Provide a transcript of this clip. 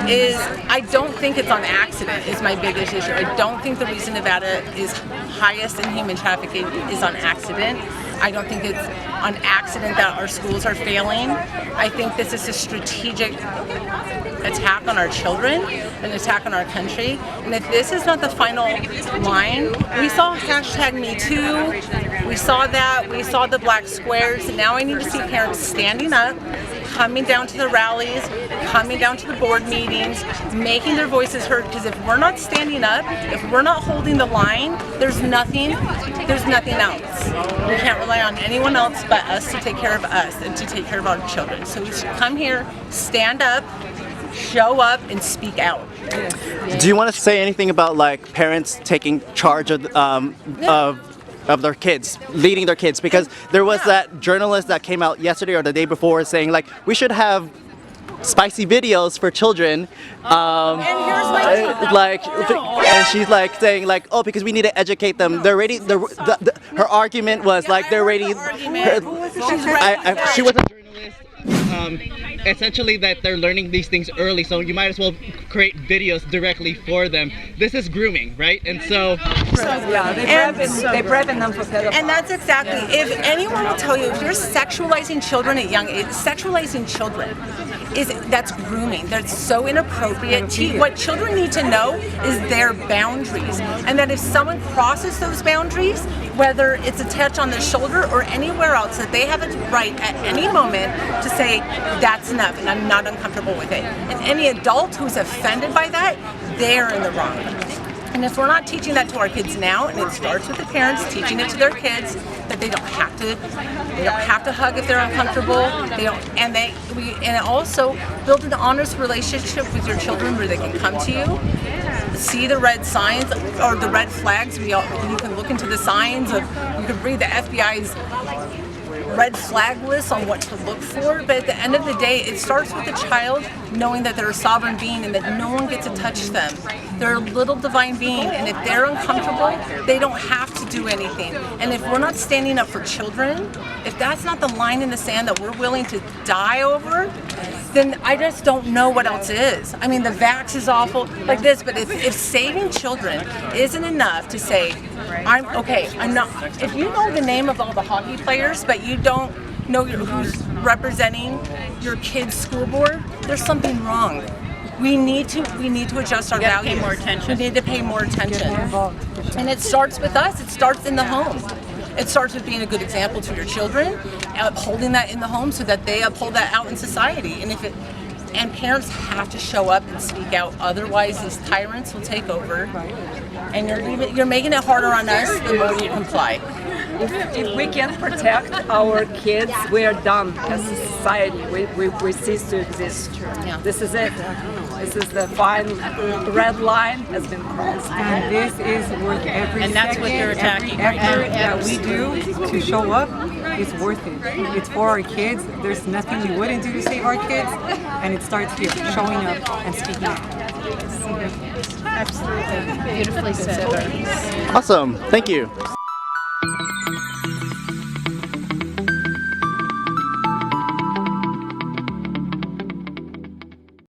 is I don't think it's on accident is my biggest issue. I don't think the reason Nevada is highest in human trafficking is on accident. I don't think it's on accident that our schools are failing. I think this is a strategic attack on our children, an attack on our country. And if this is not the final line, we saw #MeToo, we saw that, we saw the black squares, and now I need to see parents standing up, coming down to the rallies, coming down to the board meetings, making their voices heard, because if we're not standing up, if we're not holding the line, there's nothing else. We can't rely on anyone else but us to take care of us and to take care of our children. So we should come here, stand up, show up, and speak out. Do you want to say anything about like parents taking charge of their kids, leading their kids? Because there was that journalist that came out yesterday or the day before saying like we should have spicy videos for children, and here's my like, and she's like saying like, oh, because we need to educate them. They're ready. Her argument was like they're ready. She was a journalist. Essentially that they're learning these things early, so you might as well create videos directly for them. This is grooming, right? And so yeah, they prevent them for pedophiles. And that's exactly, if anyone will tell you, if you're sexualizing children at young age, sexualizing children, that's grooming. That's so inappropriate. What children need to know is their boundaries, and that if someone crosses those boundaries, whether it's a touch on the shoulder or anywhere else, that they have a right at any moment to say, that's enough and I'm not uncomfortable with it. And any adult who's offended by that, they're in the wrong. And if we're not teaching that to our kids now, and it starts with the parents teaching it to their kids, that they don't have to hug if they're uncomfortable. And also build an honest relationship with your children where they can come to you, see the red signs or the red flags. You can look into the signs of, you can read the FBI's red flag list on what to look for, but at the end of the day, it starts with the child knowing that they're a sovereign being and that no one gets to touch them. They're a little divine being, and if they're uncomfortable, they don't have to do anything. And if we're not standing up for children, if that's not the line in the sand that we're willing to die over, then I just don't know what else is. I mean, the vax is awful like this, but if saving children isn't enough to say, I'm not, if you know the name of all the hockey players, but you don't know who's representing your kid's school board, there's something wrong. We need to adjust our values. Pay more attention. We need to pay more attention. And it starts with us. It starts in the home. It starts with being a good example to your children, upholding that in the home so that they uphold that out in society. And parents have to show up and speak out. Otherwise, these tyrants will take over. And you're making it harder on us the more you comply. If we can protect our kids, we are done as a society. We cease to exist. Yeah. This is it. This is the fine red line has been crossed. And this is worth every And that's what they're attacking right now. effort that we do to show up is worth it. It's for our kids. There's nothing we wouldn't do to save our kids. And it starts here, showing up and speaking out. Absolutely. Beautifully said. awesome. Thank you.